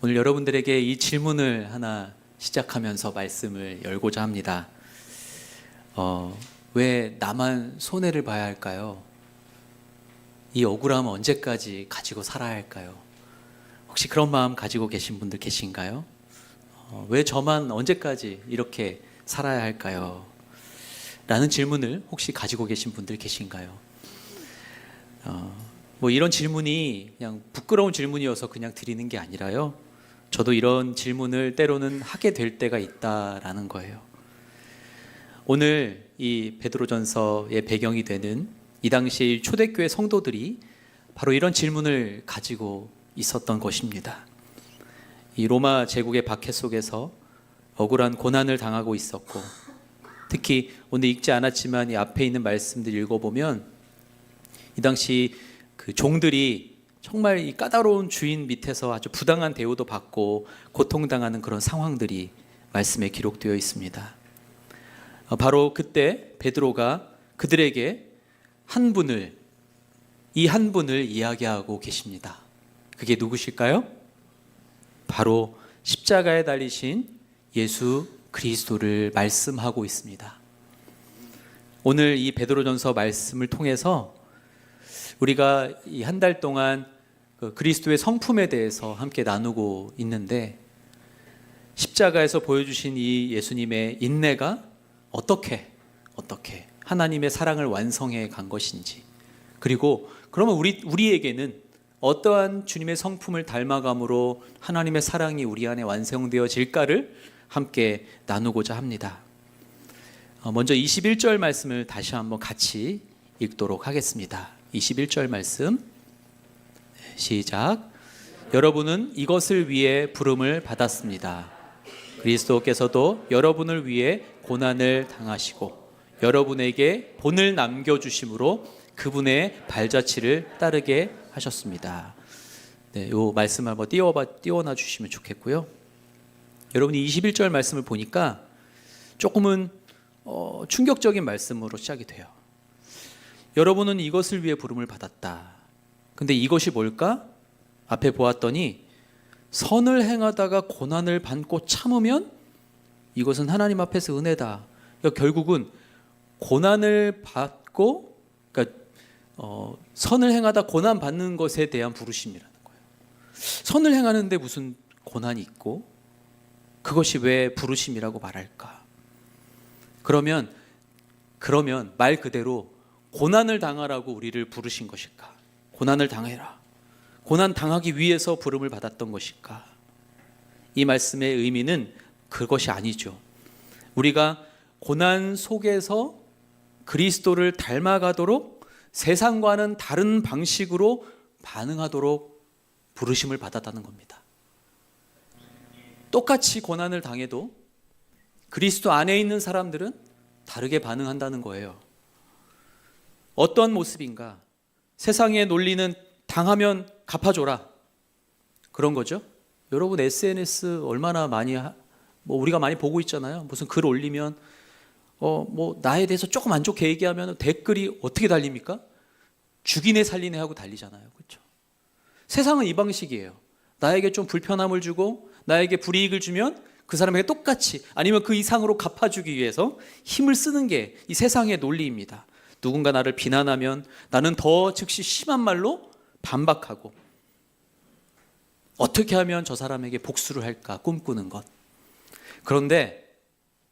오늘 여러분들에게 이 질문을 하나 시작하면서 말씀을 열고자 합니다. 왜 나만 손해를 봐야 할까요? 이 억울함은 언제까지 가지고 살아야 할까요? 혹시 그런 마음 가지고 계신 분들 계신가요? 왜 저만 언제까지 이렇게 살아야 할까요? 라는 질문을 혹시 가지고 계신 분들 계신가요? 이런 질문이 그냥 부끄러운 질문이어서 그냥 드리는 게 아니라요. 저도 이런 질문을 때로는 하게 될 때가 있다라는 거예요. 오늘 이 베드로전서의 배경이 되는 이 당시 초대교회 성도들이 바로 이런 질문을 가지고 있었던 것입니다. 이 로마 제국의 박해 속에서 억울한 고난을 당하고 있었고, 특히 오늘 읽지 않았지만 이 앞에 있는 말씀들 읽어보면 이 당시 그 종들이 정말 이 까다로운 주인 밑에서 아주 부당한 대우도 받고 고통당하는 그런 상황들이 말씀에 기록되어 있습니다. 바로 그때 베드로가 그들에게 이 한 분을 이야기하고 계십니다. 그게 누구실까요? 바로 십자가에 달리신 예수 그리스도를 말씀하고 있습니다. 오늘 이 베드로전서 말씀을 통해서 우리가 이 한 달 동안 그리스도의 성품에 대해서 함께 나누고 있는데, 십자가에서 보여주신 이 예수님의 인내가 어떻게 하나님의 사랑을 완성해 간 것인지, 그리고 그러면 우리에게는 어떠한 주님의 성품을 닮아감으로 하나님의 사랑이 우리 안에 완성되어질까를 함께 나누고자 합니다. 먼저 21절 말씀을 다시 한번 같이 읽도록 하겠습니다. 21절 말씀 시작. 여러분은 이것을 위해 부름을 받았습니다. 그리스도께서도 여러분을 위해 고난을 당하시고 여러분에게 본을 남겨주심으로 그분의 발자취를 따르게 하셨습니다. 이 말씀 한번 띄워놔 주시면 좋겠고요. 여러분이 21절 말씀을 보니까 조금은 충격적인 말씀으로 시작이 돼요. 여러분은 이것을 위해 부름을 받았다. 근데 이것이 뭘까? 앞에 보았더니 선을 행하다가 고난을 받고 참으면 이것은 하나님 앞에서 은혜다. 그러니까 결국은 고난을 받고, 선을 행하다 고난 받는 것에 대한 부르심이라는 거예요. 선을 행하는데 무슨 고난이 있고 그것이 왜 부르심이라고 말할까? 그러면 말 그대로 고난을 당하라고 우리를 부르신 것일까? 고난을 당해라. 고난 당하기 위해서 부름을 받았던 것일까? 이 말씀의 의미는 그것이 아니죠. 우리가 고난 속에서 그리스도를 닮아가도록 세상과는 다른 방식으로 반응하도록 부르심을 받았다는 겁니다. 똑같이 고난을 당해도 그리스도 안에 있는 사람들은 다르게 반응한다는 거예요. 어떤 모습인가? 세상의 논리는 당하면 갚아줘라, 그런 거죠. 여러분 SNS 얼마나 많이 우리가 많이 보고 있잖아요. 무슨 글 올리면 나에 대해서 조금 안 좋게 얘기하면 댓글이 어떻게 달립니까? 죽이네 살리네 하고 달리잖아요. 그렇죠? 세상은 이 방식이에요. 나에게 좀 불편함을 주고 나에게 불이익을 주면 그 사람에게 똑같이 아니면 그 이상으로 갚아주기 위해서 힘을 쓰는 게 이 세상의 논리입니다. 누군가 나를 비난하면 나는 더 즉시 심한 말로 반박하고 어떻게 하면 저 사람에게 복수를 할까 꿈꾸는 것. 그런데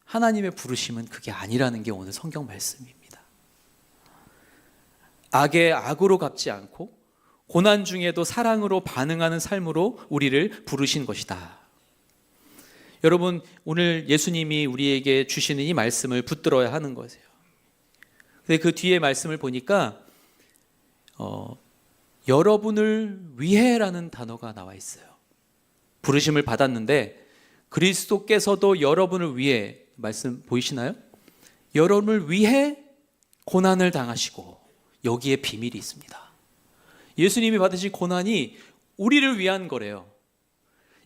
하나님의 부르심은 그게 아니라는 게 오늘 성경 말씀입니다. 악에 악으로 갚지 않고 고난 중에도 사랑으로 반응하는 삶으로 우리를 부르신 것이다. 여러분, 오늘 예수님이 우리에게 주시는 이 말씀을 붙들어야 하는 거예요. 근데 그 뒤에 말씀을 보니까 여러분을 위해라는 단어가 나와 있어요. 부르심을 받았는데 그리스도께서도 여러분을 위해, 말씀 보이시나요? 여러분을 위해 고난을 당하시고, 여기에 비밀이 있습니다. 예수님이 받으신 고난이 우리를 위한 거래요.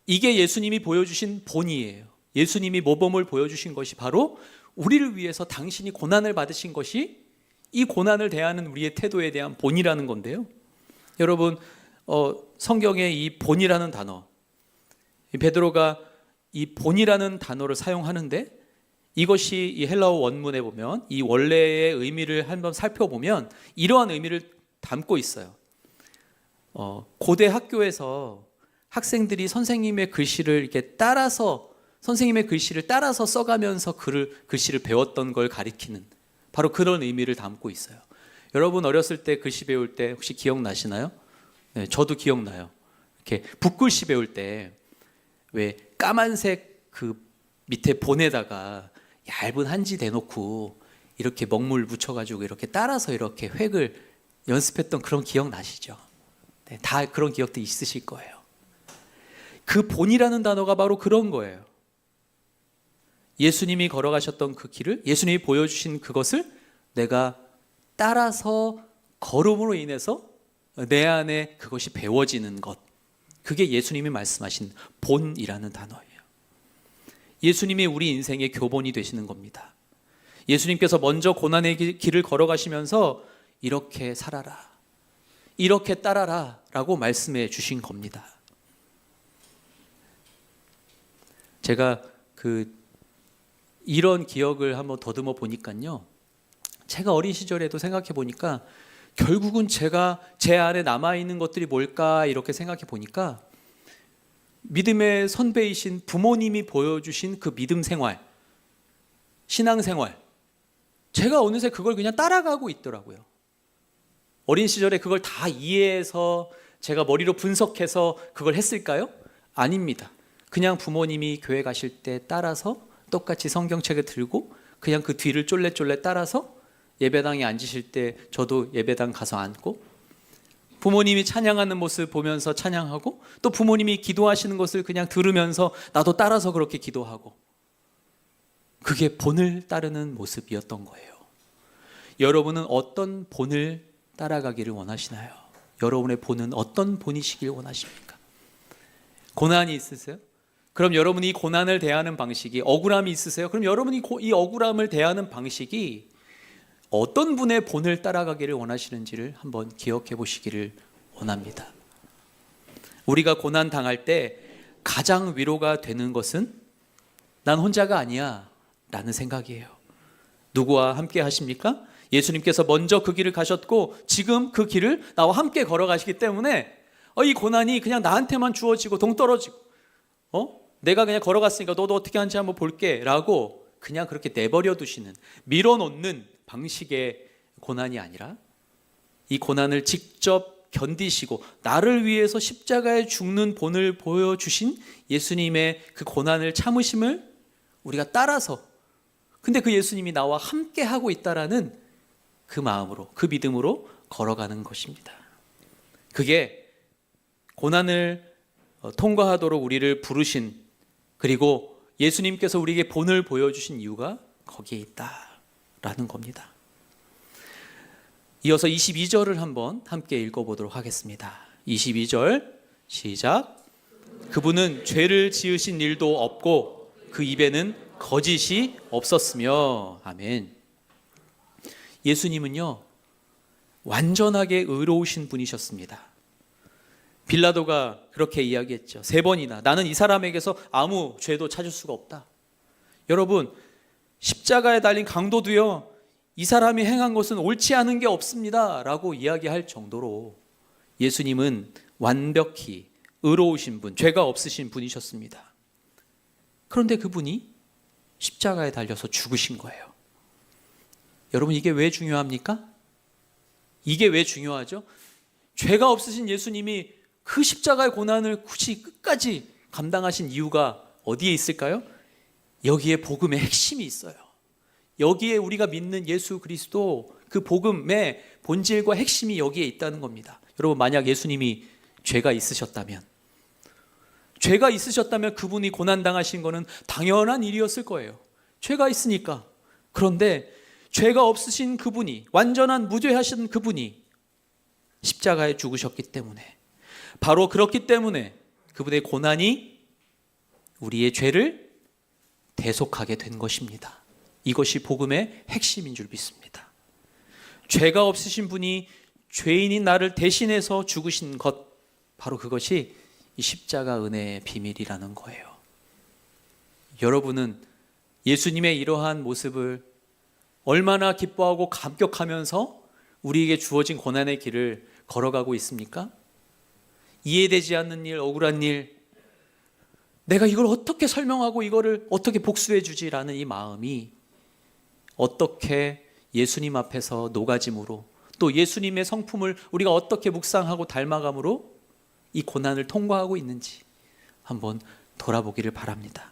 이게 예수님이 보여주신 본이에요. 예수님이 모범을 보여주신 것이 바로 우리를 위해서 당신이 고난을 받으신 것이 이 고난을 대하는 우리의 태도에 대한 본이라는 건데요. 여러분, 성경의 이 본이라는 단어, 이 베드로가 이 본이라는 단어를 사용하는데 이것이 이 헬라어 원문에 보면 이 원래의 의미를 한번 살펴보면 이러한 의미를 담고 있어요. 고대 학교에서 학생들이 선생님의 글씨를 이렇게 따라서 선생님의 글씨를 따라서 써가면서 글씨를 배웠던 걸 가리키는 바로 그런 의미를 담고 있어요. 여러분 어렸을 때 글씨 배울 때 혹시 기억나시나요? 네, 저도 기억나요. 이렇게 붓글씨 배울 때 왜 까만색 그 밑에 본에다가 얇은 한지 대놓고 이렇게 먹물 묻혀가지고 이렇게 따라서 이렇게 획을 연습했던 그런 기억 나시죠? 네, 다 그런 기억도 있으실 거예요. 그 본이라는 단어가 바로 그런 거예요. 예수님이 걸어가셨던 그 길을, 예수님이 보여주신 그것을 내가 따라서 걸음으로 인해서 내 안에 그것이 배워지는 것, 그게 예수님이 말씀하신 본이라는 단어예요. 예수님이 우리 인생의 교본이 되시는 겁니다. 예수님께서 먼저 고난의 길을 걸어가시면서 이렇게 살아라, 이렇게 따라라 라고 말씀해 주신 겁니다. 제가 이런 기억을 한번 더듬어 보니까요, 제가 어린 시절에도 생각해 보니까 결국은 제 안에 남아있는 것들이 뭘까 이렇게 생각해 보니까 믿음의 선배이신 부모님이 보여주신 그 믿음 생활, 신앙생활, 제가 어느새 그걸 그냥 따라가고 있더라고요. 어린 시절에 그걸 다 이해해서 제가 머리로 분석해서 그걸 했을까요? 아닙니다. 그냥 부모님이 교회 가실 때 따라서 똑같이 성경책을 들고 그냥 그 뒤를 쫄래쫄래 따라서 예배당에 앉으실 때 저도 예배당 가서 앉고, 부모님이 찬양하는 모습 보면서 찬양하고, 또 부모님이 기도하시는 것을 그냥 들으면서 나도 따라서 그렇게 기도하고, 그게 본을 따르는 모습이었던 거예요. 여러분은 어떤 본을 따라가기를 원하시나요? 여러분의 본은 어떤 본이시길 원하십니까? 고난이 있으세요? 그럼 여러분이 이 고난을 대하는 방식이, 억울함이 있으세요? 그럼 여러분이 이 억울함을 대하는 방식이 어떤 분의 본을 따라가기를 원하시는지를 한번 기억해 보시기를 원합니다. 우리가 고난 당할 때 가장 위로가 되는 것은 난 혼자가 아니야 라는 생각이에요. 누구와 함께 하십니까? 예수님께서 먼저 그 길을 가셨고 지금 그 길을 나와 함께 걸어가시기 때문에 이 고난이 그냥 나한테만 주어지고 동떨어지고 내가 그냥 걸어갔으니까 너도 어떻게 하는지 한번 볼게 라고 그냥 그렇게 내버려 두시는, 밀어놓는 방식의 고난이 아니라 이 고난을 직접 견디시고 나를 위해서 십자가에 죽는 본을 보여주신 예수님의 그 고난을 참으심을 우리가 따라서, 근데 그 예수님이 나와 함께 하고 있다라는 그 마음으로, 그 믿음으로 걸어가는 것입니다. 그게 고난을 통과하도록 우리를 부르신, 그리고 예수님께서 우리에게 본을 보여주신 이유가 거기에 있다라는 겁니다. 이어서 22절을 한번 함께 읽어보도록 하겠습니다. 22절 시작. 그분은 죄를 지으신 일도 없고 그 입에는 거짓이 없었으며. 아멘. 예수님은요 완전하게 의로우신 분이셨습니다. 빌라도가 그렇게 이야기했죠. 3번이나 나는 이 사람에게서 아무 죄도 찾을 수가 없다. 여러분, 십자가에 달린 강도도요 이 사람이 행한 것은 옳지 않은 게 없습니다 라고 이야기할 정도로 예수님은 완벽히 의로우신 분, 죄가 없으신 분이셨습니다. 그런데 그분이 십자가에 달려서 죽으신 거예요. 여러분, 이게 왜 중요합니까? 이게 왜 중요하죠? 죄가 없으신 예수님이 그 십자가의 고난을 굳이 끝까지 감당하신 이유가 어디에 있을까요? 여기에 복음의 핵심이 있어요. 여기에 우리가 믿는 예수 그리스도, 그 복음의 본질과 핵심이 여기에 있다는 겁니다. 여러분, 만약 예수님이 죄가 있으셨다면 그분이 고난당하신 것은 당연한 일이었을 거예요. 죄가 있으니까. 그런데 죄가 없으신 그분이, 완전한 무죄하신 그분이 십자가에 죽으셨기 때문에, 바로 그렇기 때문에 그분의 고난이 우리의 죄를 대속하게 된 것입니다. 이것이 복음의 핵심인 줄 믿습니다. 죄가 없으신 분이 죄인인 나를 대신해서 죽으신 것, 바로 그것이 이 십자가 은혜의 비밀이라는 거예요. 여러분은 예수님의 이러한 모습을 얼마나 기뻐하고 감격하면서 우리에게 주어진 고난의 길을 걸어가고 있습니까? 이해되지 않는 일, 억울한 일, 내가 이걸 어떻게 설명하고 이거를 어떻게 복수해 주지라는 이 마음이 어떻게 예수님 앞에서 녹아짐으로, 또 예수님의 성품을 우리가 어떻게 묵상하고 닮아감으로 이 고난을 통과하고 있는지 한번 돌아보기를 바랍니다.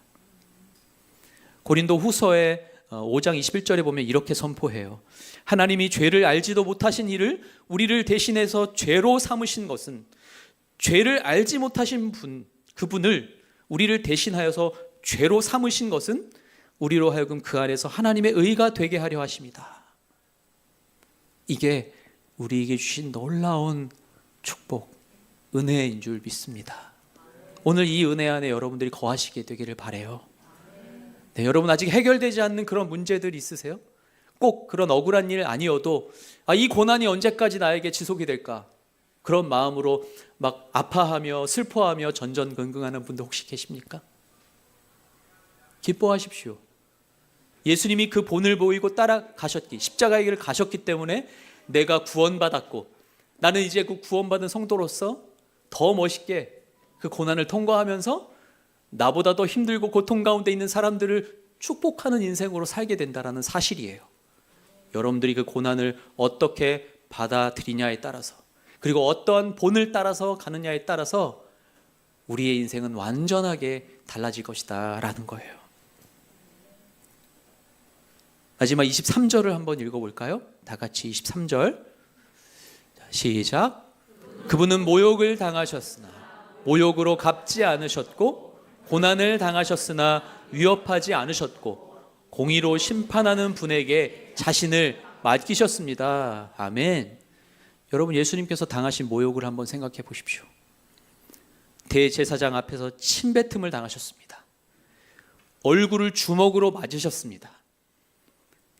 고린도 후서의 5장 21절에 보면 이렇게 선포해요. 하나님이 죄를 알지도 못하신 이를 우리를 대신해서 죄로 삼으신 것은, 죄를 알지 못하신 분, 그분을 우리를 대신하여서 죄로 삼으신 것은 우리로 하여금 그 안에서 하나님의 의가 되게 하려 하십니다. 이게 우리에게 주신 놀라운 축복, 은혜인 줄 믿습니다. 오늘 이 은혜 안에 여러분들이 거하시게 되기를 바라요. 네, 여러분 아직 해결되지 않는 그런 문제들이 있으세요? 꼭 그런 억울한 일 아니어도 이 고난이 언제까지 나에게 지속이 될까? 그런 마음으로 막 아파하며 슬퍼하며 전전긍긍하는 분들 혹시 계십니까? 기뻐하십시오. 예수님이 그 본을 보이고 따라가셨기, 십자가의 길을 가셨기 때문에 내가 구원받았고, 나는 이제 그 구원받은 성도로서 더 멋있게 그 고난을 통과하면서 나보다 더 힘들고 고통 가운데 있는 사람들을 축복하는 인생으로 살게 된다는 사실이에요. 여러분들이 그 고난을 어떻게 받아들이냐에 따라서, 그리고 어떠한 본을 따라서 가느냐에 따라서 우리의 인생은 완전하게 달라질 것이다 라는 거예요. 마지막 23절을 한번 읽어볼까요? 다 같이 23절 시작. 그분은 모욕을 당하셨으나 모욕으로 갚지 않으셨고, 고난을 당하셨으나 위협하지 않으셨고, 공의로 심판하는 분에게 자신을 맡기셨습니다. 아멘. 여러분, 예수님께서 당하신 모욕을 한번 생각해 보십시오. 대제사장 앞에서 침뱉음을 당하셨습니다. 얼굴을 주먹으로 맞으셨습니다.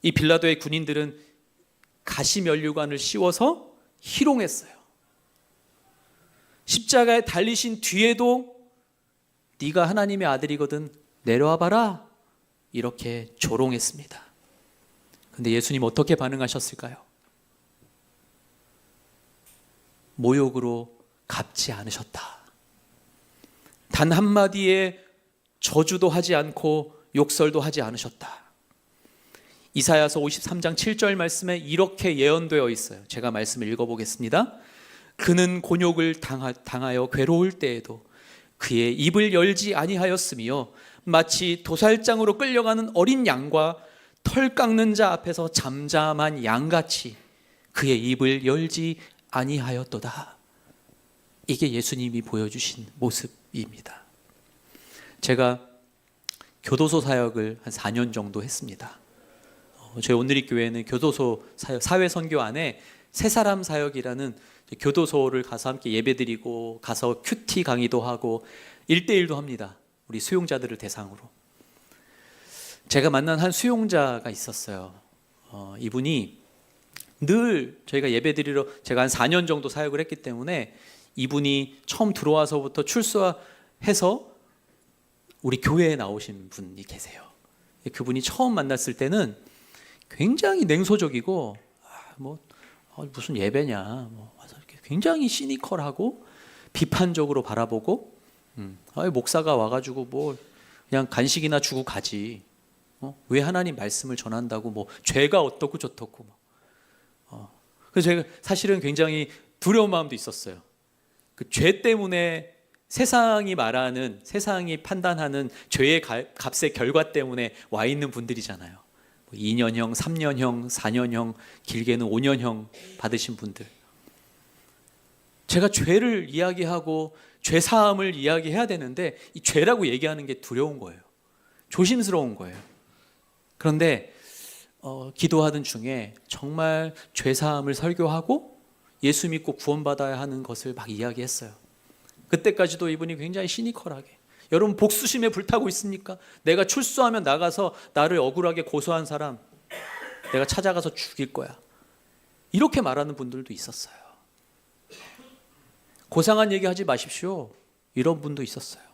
이 빌라도의 군인들은 가시면류관을 씌워서 희롱했어요. 십자가에 달리신 뒤에도 네가 하나님의 아들이거든 내려와 봐라, 이렇게 조롱했습니다. 근데 예수님 어떻게 반응하셨을까요? 모욕으로 갚지 않으셨다. 단 한마디의 저주도 하지 않고 욕설도 하지 않으셨다. 이사야서 53장 7절 말씀에 이렇게 예언되어 있어요. 제가 말씀을 읽어보겠습니다. 그는 곤욕을 당하여 괴로울 때에도 그의 입을 열지 아니하였으며, 마치 도살장으로 끌려가는 어린 양과 털 깎는 자 앞에서 잠잠한 양같이 그의 입을 열지 아니하였도다. 이게 예수님이 보여주신 모습입니다. 제가 교도소 사역을 한 4년 정도 했습니다. 저희 온누리 교회는 교도소 사역, 사회 선교 안에 새 사람 사역이라는 교도소를 가서 함께 예배드리고 가서 큐티 강의도 하고 1대1도 합니다. 우리 수용자들을 대상으로. 제가 만난 한 수용자가 있었어요. 이분이 늘 저희가 예배드리러, 제가 한 4년 정도 사역을 했기 때문에 이분이 처음 들어와서부터 출소해서 우리 교회에 나오신 분이 계세요. 그분이 처음 만났을 때는 굉장히 냉소적이고 무슨 예배냐, 이렇게 굉장히 시니컬하고 비판적으로 바라보고, 목사가 와가지고 그냥 간식이나 주고 가지, 왜 하나님 말씀을 전한다고 죄가 어떻고 저떻고. 그래서 제가 사실은 굉장히 두려운 마음도 있었어요. 그 죄 때문에 세상이 말하는, 세상이 판단하는 죄의 값의 결과 때문에 와 있는 분들이잖아요. 2년형, 3년형, 4년형, 길게는 5년형 받으신 분들. 제가 죄를 이야기하고 죄 사함을 이야기해야 되는데 이 죄라고 얘기하는 게 두려운 거예요. 조심스러운 거예요. 그런데 기도하던 중에 정말 죄 사함을 설교하고 예수 믿고 구원받아야 하는 것을 막 이야기했어요. 그때까지도 이분이 굉장히 시니컬하게, 여러분 복수심에 불타고 있습니까? 내가 출소하면 나가서 나를 억울하게 고소한 사람 내가 찾아가서 죽일 거야, 이렇게 말하는 분들도 있었어요. 고상한 얘기 하지 마십시오. 이런 분도 있었어요.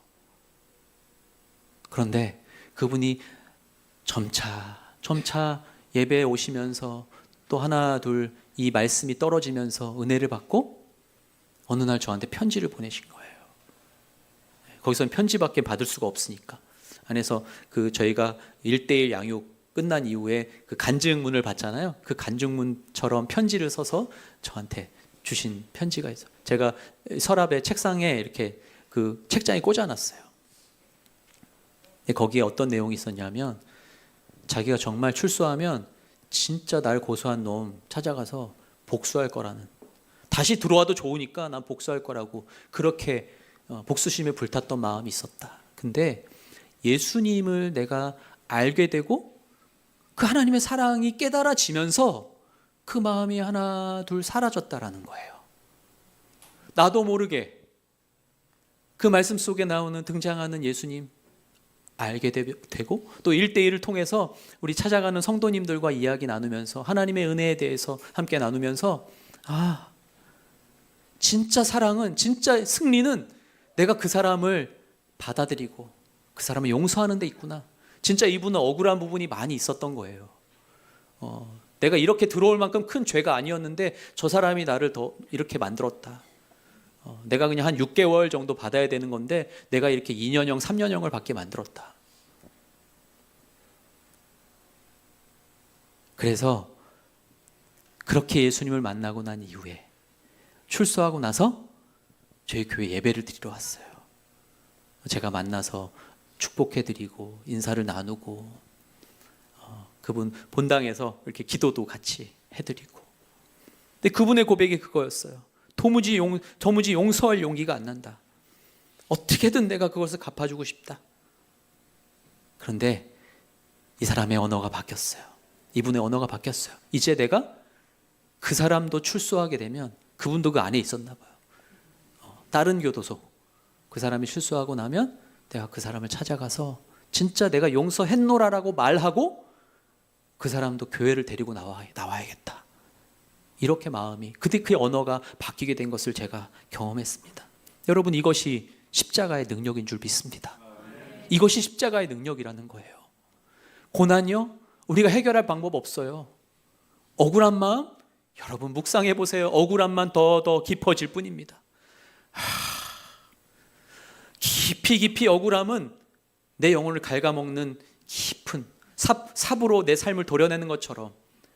그런데 그분이 점차 예배에 오시면서 또 하나 둘 이 말씀이 떨어지면서 은혜를 받고 어느 날 저한테 편지를 보내신 거예요. 거기서는 편지밖에 받을 수가 없으니까 안에서 저희가 1:1 양육 끝난 이후에 그 간증문을 받잖아요. 그 간증문처럼 편지를 써서 저한테 주신 편지가 있어요. 제가 서랍에 책상에 이렇게 그 책장에 꽂아놨어요. 근데 거기에 어떤 내용이 있었냐면 자기가 정말 출소하면 진짜 날 고소한 놈 찾아가서 복수할 거라는, 다시 들어와도 좋으니까 난 복수할 거라고 그렇게 복수심에 불탔던 마음이 있었다. 근데 예수님을 내가 알게 되고 그 하나님의 사랑이 깨달아지면서 그 마음이 하나 둘 사라졌다라는 거예요. 나도 모르게 그 말씀 속에 나오는 등장하는 예수님 알게 되고 또 1:1을 통해서 우리 찾아가는 성도님들과 이야기 나누면서 하나님의 은혜에 대해서 함께 나누면서 진짜 사랑은, 진짜 승리는 내가 그 사람을 받아들이고 그 사람을 용서하는 데 있구나. 진짜 이분은 억울한 부분이 많이 있었던 거예요. 내가 이렇게 들어올 만큼 큰 죄가 아니었는데 저 사람이 나를 더 이렇게 만들었다. 내가 그냥 한 6개월 정도 받아야 되는 건데 내가 이렇게 2년형, 3년형을 받게 만들었다. 그래서 그렇게 예수님을 만나고 난 이후에 출소하고 나서 저희 교회 예배를 드리러 왔어요. 제가 만나서 축복해드리고 인사를 나누고 그분 본당에서 이렇게 기도도 같이 해드리고. 근데 그분의 고백이 그거였어요. 도무지 용서할 용기가 안 난다. 어떻게든 내가 그것을 갚아주고 싶다. 그런데 이 사람의 언어가 바뀌었어요. 이분의 언어가 바뀌었어요. 이제 내가 그 사람도 출소하게 되면, 그분도 그 안에 있었나 봐요. 다른 교도소, 그 사람이 출소하고 나면 내가 그 사람을 찾아가서 진짜 내가 용서했노라라고 말하고 그 사람도 교회를 데리고 나와야겠다. 이렇게 마음이, 그때 그 언어가 바뀌게 된 것을 제가 경험했습니다. 여러분, 이것이 십자가의 능력인 줄 믿습니다. 이것이 십자가의 능력이라는 거예요. 고난요, 우리가 해결할 방법 없어요. 억울한 마음, 여러분 묵상해 보세요. 억울함만 더 깊어질 뿐입니다. 깊이 억울함은 내 영혼을 ഘ갉아먹는 깊은 삽으로 내 삶을 도려내는 것처럼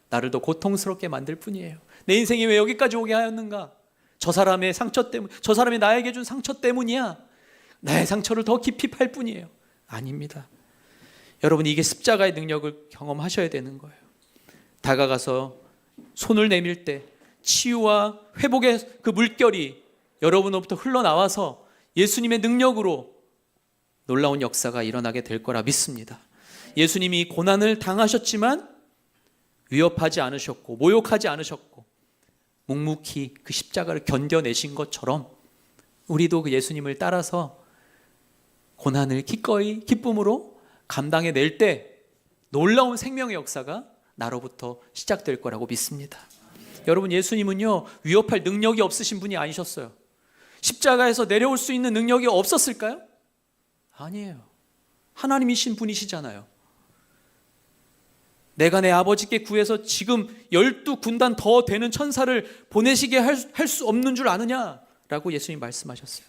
나를 더 고통스럽게 만들 뿐이에요. 내 인생이 왜 여기까지 오게 하였는가? 저 사람의 상처 때문, 저 사람이 나에게 준 상처 때문이야. 나의 상처를 더 깊이 팔 뿐이에요. 아닙니다. 여러분, 이게 십자가의 능력을 경험하셔야 되는 거예요. 다가가서 손을 내밀 때 치유와 회복의 그 물결이 여러분으로부터 흘러나와서 예수님의 능력으로 놀라운 역사가 일어나게 될 거라 믿습니다. 예수님이 고난을 당하셨지만 위협하지 않으셨고 모욕하지 않으셨고 묵묵히 그 십자가를 견뎌내신 것처럼 우리도 그 예수님을 따라서 고난을 기꺼이 기쁨으로 감당해낼 때 놀라운 생명의 역사가 나로부터 시작될 거라고 믿습니다. 여러분, 예수님은요, 위협할 능력이 없으신 분이 아니셨어요. 십자가에서 내려올 수 있는 능력이 없었을까요? 아니에요. 하나님이신 분이시잖아요. 내가 내 아버지께 구해서 지금 12군단 더 되는 천사를 보내시게 할 수 없는 줄 아느냐라고 예수님 말씀하셨어요.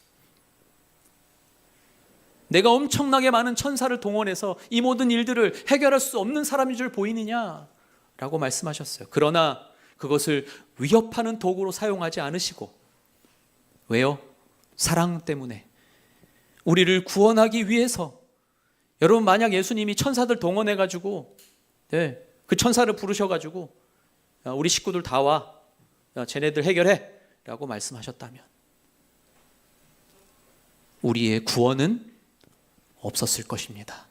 내가 엄청나게 많은 천사를 동원해서 이 모든 일들을 해결할 수 없는 사람인 줄 보이느냐라고 말씀하셨어요. 그러나 그것을 위협하는 도구로 사용하지 않으시고, 왜요? 사랑 때문에, 우리를 구원하기 위해서. 여러분, 만약 예수님이 천사들 동원해가지고 그 천사를 부르셔가지고 우리 식구들 다 와, 쟤네들 해결해 라고 말씀하셨다면 우리의 구원은 없었을 것입니다.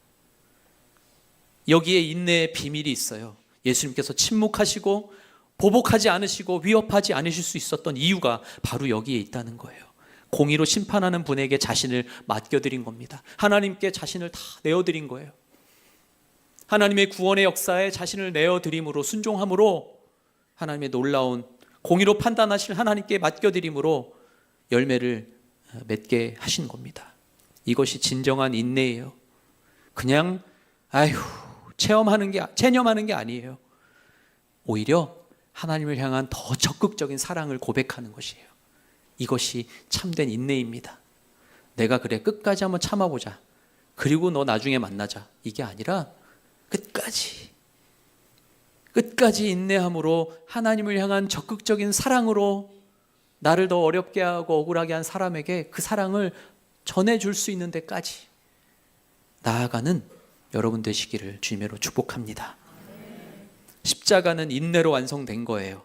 여기에 인내의 비밀이 있어요. 예수님께서 침묵하시고 보복하지 않으시고 위협하지 않으실 수 있었던 이유가 바로 여기에 있다는 거예요. 공의로 심판하는 분에게 자신을 맡겨드린 겁니다. 하나님께 자신을 다 내어드린 거예요. 하나님의 구원의 역사에 자신을 내어드림으로, 순종함으로 하나님의 놀라운 공의로 판단하실 하나님께 맡겨드림으로 열매를 맺게 하신 겁니다. 이것이 진정한 인내예요. 그냥 체념하는 게 아니에요. 오히려 하나님을 향한 더 적극적인 사랑을 고백하는 것이에요. 이것이 참된 인내입니다. 내가 그래 끝까지 한번 참아보자, 그리고 너 나중에 만나자, 이게 아니라 끝까지 인내함으로 하나님을 향한 적극적인 사랑으로 나를 더 어렵게 하고 억울하게 한 사람에게 그 사랑을 전해줄 수 있는 데까지 나아가는 여러분 되시기를 주님으로 축복합니다. 십자가는 인내로 완성된 거예요.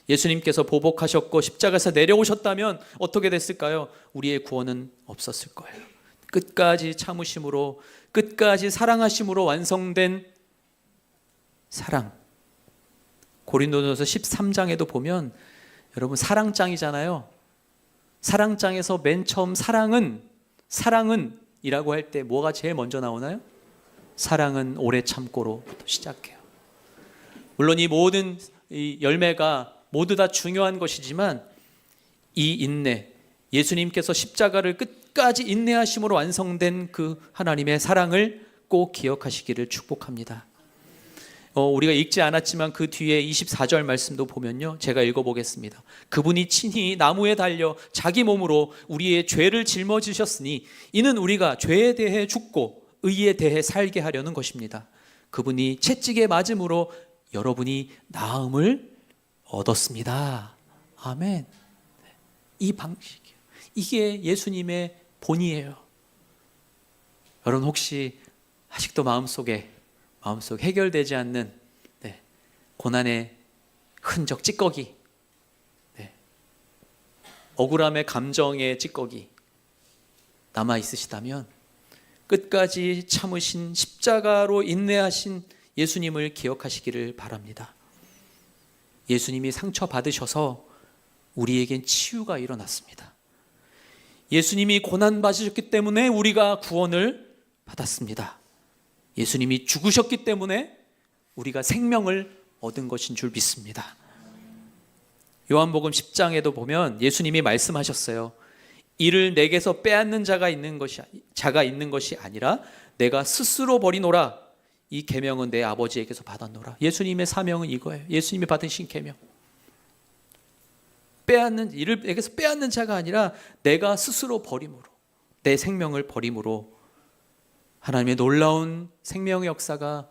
예수님께서 보복하셨고 십자가에서 내려오셨다면 어떻게 됐을까요? 우리의 구원은 없었을 거예요. 끝까지 참으심으로, 끝까지 사랑하심으로 완성된 사랑. 고린도전서 13장에도 보면 여러분 사랑장이잖아요. 사랑장에서 맨 처음 사랑은 이라고 할 때 뭐가 제일 먼저 나오나요? 사랑은 오래 참고로부터 시작해요. 물론 이 모든 이 열매가 모두 다 중요한 것이지만 이 인내, 예수님께서 십자가를 끝까지 인내하심으로 완성된 그 하나님의 사랑을 꼭 기억하시기를 축복합니다. 우리가 읽지 않았지만 그 뒤에 24절 말씀도 보면요, 제가 읽어보겠습니다. 그분이 친히 나무에 달려 자기 몸으로 우리의 죄를 짊어지셨으니 이는 우리가 죄에 대해 죽고 의에 대해 살게 하려는 것입니다. 그분이 채찍에 맞음으로 여러분이 나음을 얻었습니다. 아멘. 이 방식이에요. 이게 예수님의 본이에요. 여러분 혹시 아직도 마음속에 해결되지 않는 고난의 흔적, 찌꺼기, 억울함의 감정의 찌꺼기 남아 있으시다면 끝까지 참으신 십자가로 인내하신 예수님을 기억하시기를 바랍니다. 예수님이 상처받으셔서 우리에겐 치유가 일어났습니다. 예수님이 고난받으셨기 때문에 우리가 구원을 받았습니다. 예수님이 죽으셨기 때문에 우리가 생명을 얻은 것인 줄 믿습니다. 요한복음 10장에도 보면 예수님이 말씀하셨어요. 이를 내게서 빼앗는 자가 있는 것이 아니라 내가 스스로 버리노라. 이 계명은 내 아버지에게서 받았노라. 예수님의 사명은 이거예요. 예수님이 받으신 계명. 이를 내게서 빼앗는 자가 아니라 내가 스스로 버림으로, 내 생명을 버림으로 하나님의 놀라운 생명의 역사가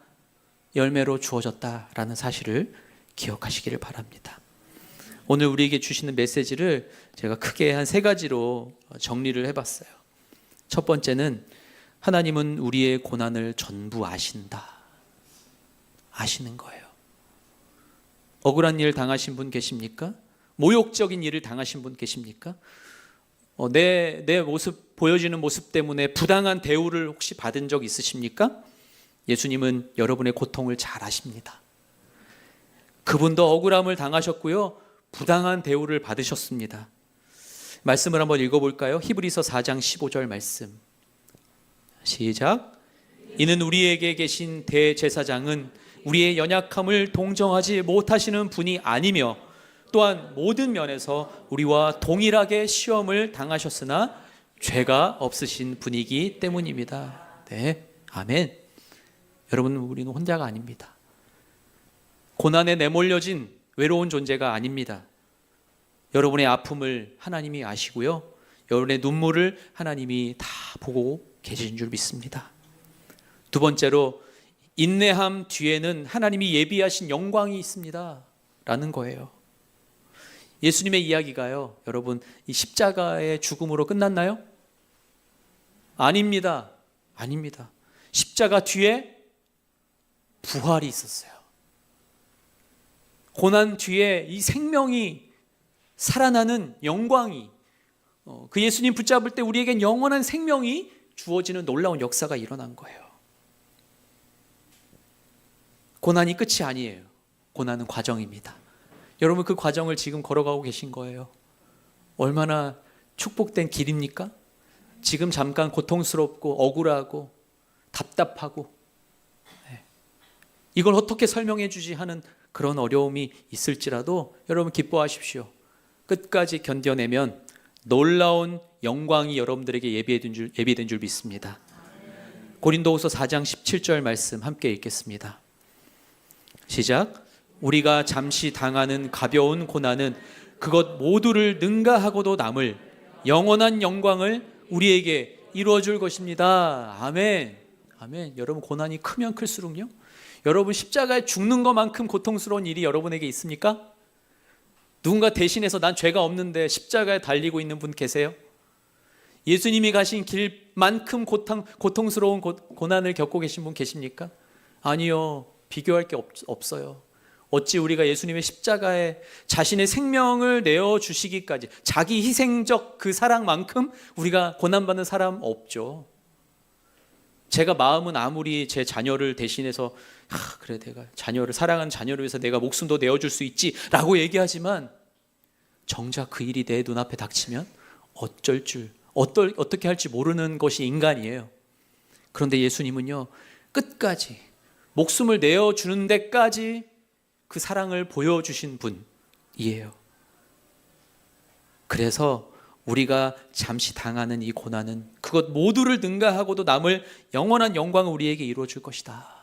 열매로 주어졌다라는 사실을 기억하시기를 바랍니다. 오늘 우리에게 주시는 메시지를 제가 크게 한 3가지로 정리를 해봤어요. 첫 번째는 하나님은 우리의 고난을 전부 아신다. 아시는 거예요. 억울한 일 당하신 분 계십니까? 모욕적인 일을 당하신 분 계십니까? 내 모습, 보여지는 모습 때문에 부당한 대우를 혹시 받은 적 있으십니까? 예수님은 여러분의 고통을 잘 아십니다. 그분도 억울함을 당하셨고요, 부당한 대우를 받으셨습니다. 말씀을 한번 읽어볼까요? 히브리서 4장 15절 말씀. 시작. 이는 우리에게 계신 대제사장은 우리의 연약함을 동정하지 못하시는 분이 아니며 또한 모든 면에서 우리와 동일하게 시험을 당하셨으나 죄가 없으신 분이기 때문입니다. 네, 아멘. 여러분, 우리는 혼자가 아닙니다. 고난에 내몰려진 외로운 존재가 아닙니다. 여러분의 아픔을 하나님이 아시고요, 여러분의 눈물을 하나님이 다 보고 계신 줄 믿습니다. 두 번째로, 인내함 뒤에는 하나님이 예비하신 영광이 있습니다 라는 거예요. 예수님의 이야기가요, 여러분, 이 십자가의 죽음으로 끝났나요? 아닙니다. 아닙니다. 십자가 뒤에 부활이 있었어요. 고난 뒤에 이 생명이 살아나는 영광이, 그 예수님 붙잡을 때 우리에겐 영원한 생명이 주어지는 놀라운 역사가 일어난 거예요. 고난이 끝이 아니에요. 고난은 과정입니다. 여러분, 그 과정을 지금 걸어가고 계신 거예요. 얼마나 축복된 길입니까? 지금 잠깐 고통스럽고 억울하고 답답하고, 이걸 어떻게 설명해 주지 하는 그런 어려움이 있을지라도 여러분 기뻐하십시오. 끝까지 견뎌내면 놀라운 영광이 여러분들에게 예비된 줄 믿습니다. 고린도후서 4장 17절 말씀 함께 읽겠습니다. 시작. 우리가 잠시 당하는 가벼운 고난은 그것 모두를 능가하고도 남을 영원한 영광을 우리에게 이루어줄 것입니다. 아멘. 아멘. 여러분, 고난이 크면 클수록요, 여러분 십자가에 죽는 것만큼 고통스러운 일이 여러분에게 있습니까? 누군가 대신해서 난 죄가 없는데 십자가에 달리고 있는 분 계세요? 예수님이 가신 길만큼 고통스러운 고난을 겪고 계신 분 계십니까? 아니요. 비교할 게 없어요. 어찌 우리가 예수님의 십자가에 자신의 생명을 내어주시기까지, 자기 희생적 그 사랑만큼 우리가 고난받는 사람 없죠. 제가 마음은 아무리 제 자녀를 대신해서 그래, 내가 사랑하는 자녀를 위해서 내가 목숨도 내어줄 수 있지 라고 얘기하지만, 정작 그 일이 내 눈앞에 닥치면 어떻게 할지 모르는 것이 인간이에요. 그런데 예수님은요, 끝까지 목숨을 내어주는 데까지 그 사랑을 보여주신 분이에요. 그래서 우리가 잠시 당하는 이 고난은 그것 모두를 능가하고도 남을 영원한 영광을 우리에게 이루어줄 것이다.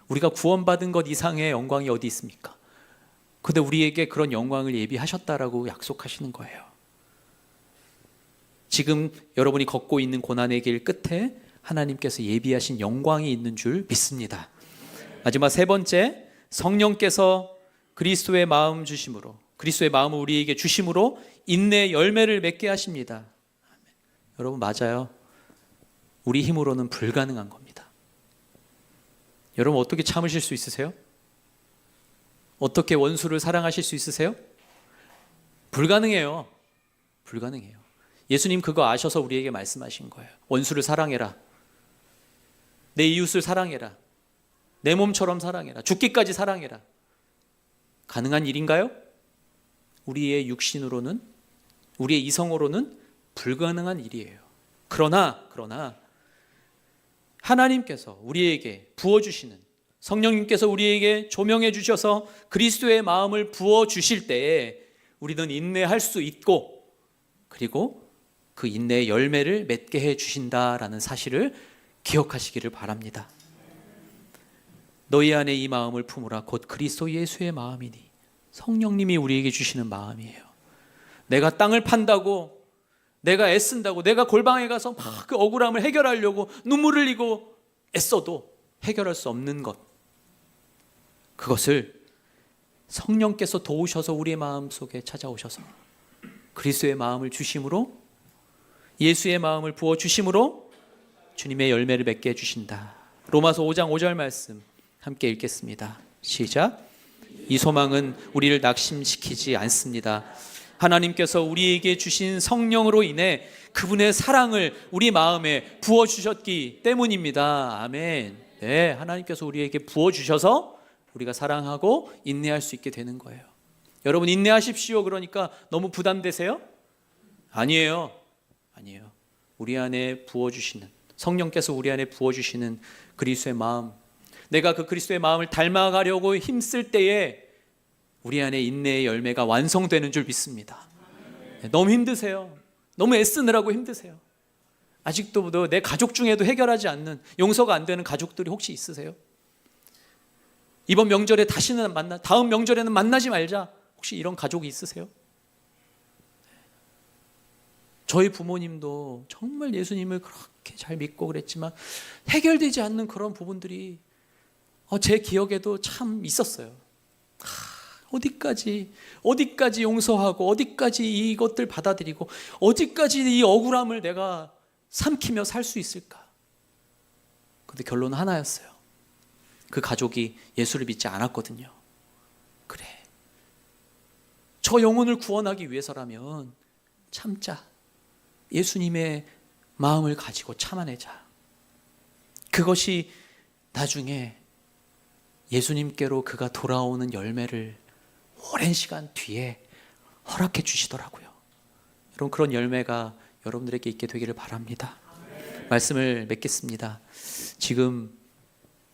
우리가 구원받은 것 이상의 영광이 어디 있습니까? 근데 우리에게 그런 영광을 예비하셨다라고 약속하시는 거예요. 지금 여러분이 걷고 있는 고난의 길 끝에 하나님께서 예비하신 영광이 있는 줄 믿습니다. 마지막 세 번째, 성령께서 그리스도의 마음 주심으로, 그리스도의 마음을 우리에게 주심으로 인내의 열매를 맺게 하십니다. 여러분, 맞아요. 우리 힘으로는 불가능한 겁니다. 여러분, 어떻게 참으실 수 있으세요? 어떻게 원수를 사랑하실 수 있으세요? 불가능해요. 불가능해요. 예수님 그거 아셔서 우리에게 말씀하신 거예요. 원수를 사랑해라. 내 이웃을 사랑해라. 내 몸처럼 사랑해라. 죽기까지 사랑해라. 가능한 일인가요? 우리의 육신으로는, 우리의 이성으로는 불가능한 일이에요. 그러나 하나님께서 우리에게 부어주시는, 성령님께서 우리에게 조명해 주셔서 그리스도의 마음을 부어주실 때에 우리는 인내할 수 있고, 그리고 그 인내의 열매를 맺게 해 주신다라는 사실을 기억하시기를 바랍니다. 너희 안에 이 마음을 품으라. 곧 그리스도 예수의 마음이니. 성령님이 우리에게 주시는 마음이에요. 내가 땅을 판다고, 내가 애쓴다고, 내가 골방에 가서 막 그 억울함을 해결하려고 눈물을 흘리고 애써도 해결할 수 없는 것, 그것을 성령께서 도우셔서 우리의 마음 속에 찾아오셔서 그리스도의 마음을 주심으로, 예수의 마음을 부어주심으로 주님의 열매를 맺게 해주신다. 로마서 5장 5절 말씀 함께 읽겠습니다. 시작. 이 소망은 우리를 낙심시키지 않습니다. 하나님께서 우리에게 주신 성령으로 인해 그분의 사랑을 우리 마음에 부어주셨기 때문입니다. 아멘. 네, 하나님께서 우리에게 부어주셔서 우리가 사랑하고 인내할 수 있게 되는 거예요. 여러분, 인내하십시오 그러니까 너무 부담되세요? 아니에요. 우리 안에 부어주시는, 성령께서 우리 안에 부어주시는 그리스도의 마음, 내가 그 그리스도의 마음을 닮아가려고 힘쓸 때에 우리 안에 인내의 열매가 완성되는 줄 믿습니다. 너무 힘드세요. 너무 애쓰느라고 힘드세요. 아직도 내 가족 중에도 해결하지 않는, 용서가 안 되는 가족들이 혹시 있으세요? 이번 명절에 다시는 다음 명절에는 만나지 말자, 혹시 이런 가족이 있으세요? 저희 부모님도 정말 예수님을 그렇게 잘 믿고 그랬지만 해결되지 않는 그런 부분들이 제 기억에도 참 있었어요. 어디까지 용서하고, 어디까지 이것들 받아들이고, 어디까지 이 억울함을 내가 삼키며 살 수 있을까? 근데 결론은 하나였어요. 그 가족이 예수를 믿지 않았거든요. 그래, 저 영혼을 구원하기 위해서라면 참자. 예수님의 마음을 가지고 참아내자. 그것이 나중에 예수님께로 그가 돌아오는 열매를 오랜 시간 뒤에 허락해 주시더라고요. 여러분, 그런 열매가 여러분들에게 있게 되기를 바랍니다. 말씀을 맺겠습니다. 지금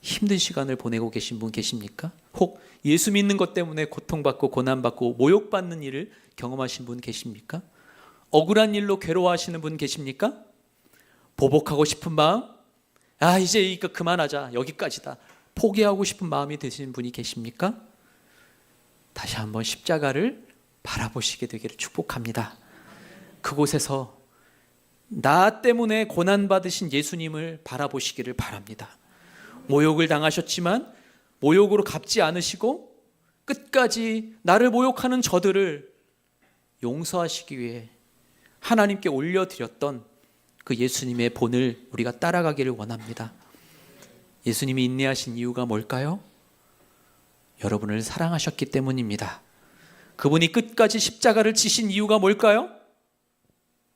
힘든 시간을 보내고 계신 분 계십니까? 혹 예수 믿는 것 때문에 고통받고 고난받고 모욕받는 일을 경험하신 분 계십니까? 억울한 일로 괴로워하시는 분 계십니까? 보복하고 싶은 마음, 이제 이거 그만하자, 여기까지다, 포기하고 싶은 마음이 드시는 분이 계십니까? 다시 한번 십자가를 바라보시게 되기를 축복합니다. 그곳에서 나 때문에 고난받으신 예수님을 바라보시기를 바랍니다. 모욕을 당하셨지만 모욕으로 갚지 않으시고 끝까지 나를 모욕하는 저들을 용서하시기 위해 하나님께 올려드렸던 그 예수님의 본을 우리가 따라가기를 원합니다. 예수님이 인내하신 이유가 뭘까요? 여러분을 사랑하셨기 때문입니다. 그분이 끝까지 십자가를 지신 이유가 뭘까요?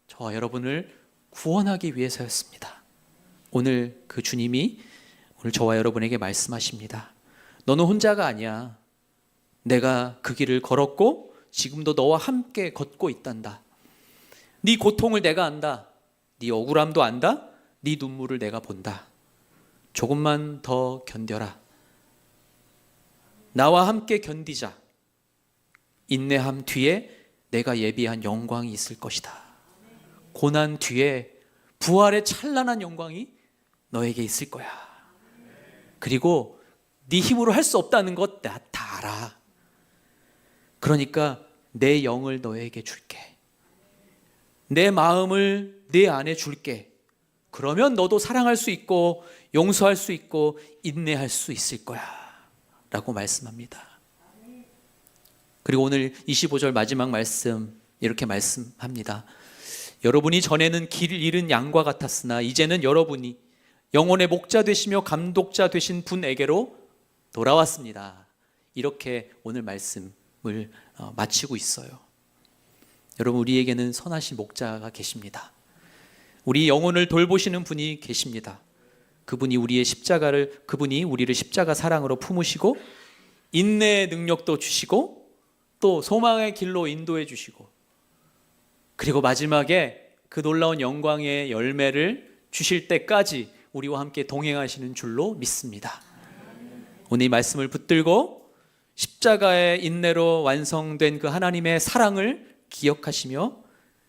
저와 여러분을 구원하기 위해서였습니다. 오늘 그 주님이 오늘 저와 여러분에게 말씀하십니다. 너는 혼자가 아니야. 내가 그 길을 걸었고 지금도 너와 함께 걷고 있단다. 네 고통을 내가 안다. 네 억울함도 안다. 네 눈물을 내가 본다. 조금만 더 견뎌라. 나와 함께 견디자. 인내함 뒤에 내가 예비한 영광이 있을 것이다. 고난 뒤에 부활의 찬란한 영광이 너에게 있을 거야. 그리고 네 힘으로 할 수 없다는 것 나 다 알아. 그러니까 내 영을 너에게 줄게. 내 마음을 네 안에 줄게. 그러면 너도 사랑할 수 있고 용서할 수 있고 인내할 수 있을 거야 라고 말씀합니다. 그리고 오늘 25절 마지막 말씀 이렇게 말씀합니다. 여러분이 전에는 길을 잃은 양과 같았으나 이제는 여러분이 영혼의 목자 되시며 감독자 되신 분에게로 돌아왔습니다. 이렇게 오늘 말씀을 마치고 있어요. 여러분, 우리에게는 선하신 목자가 계십니다. 우리 영혼을 돌보시는 분이 계십니다. 그분이 우리의 십자가를, 그분이 우리를 십자가 사랑으로 품으시고 인내의 능력도 주시고 또 소망의 길로 인도해 주시고 그리고 마지막에 그 놀라운 영광의 열매를 주실 때까지 우리와 함께 동행하시는 줄로 믿습니다. 오늘 이 말씀을 붙들고 십자가의 인내로 완성된 그 하나님의 사랑을 기억하시며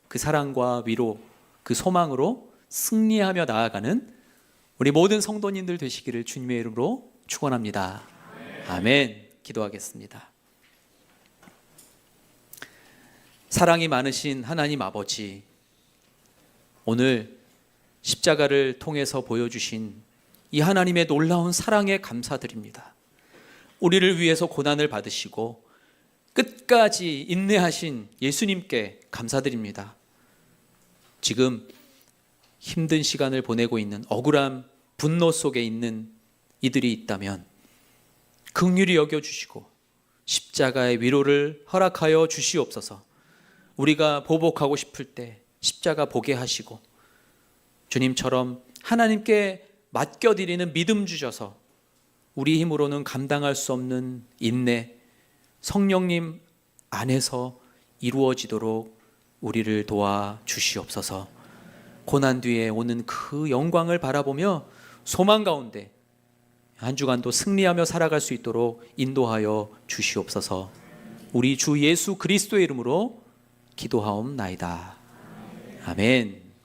그 사랑과 위로, 그 소망으로 승리하며 나아가는 우리 모든 성도님들 되시기를 주님의 이름으로 축원합니다. 아멘. 기도하겠습니다. 사랑이 많으신 하나님 아버지, 오늘 십자가를 통해서 보여주신 이 하나님의 놀라운 사랑에 감사드립니다. 우리를 위해서 고난을 받으시고 끝까지 인내하신 예수님께 감사드립니다. 지금 힘든 시간을 보내고 있는 억울함, 분노 속에 있는 이들이 있다면 긍휼히 여겨주시고 십자가의 위로를 허락하여 주시옵소서. 우리가 보복하고 싶을 때 십자가 보게 하시고 주님처럼 하나님께 맡겨드리는 믿음 주셔서 우리 힘으로는 감당할 수 없는 인내, 성령님 안에서 이루어지도록 우리를 도와 주시옵소서. 고난 뒤에 오는 그 영광을 바라보며 소망 가운데 한 주간도 승리하며 살아갈 수 있도록 인도하여 주시옵소서. 우리 주 예수 그리스도의 이름으로 기도하옵나이다. 아멘.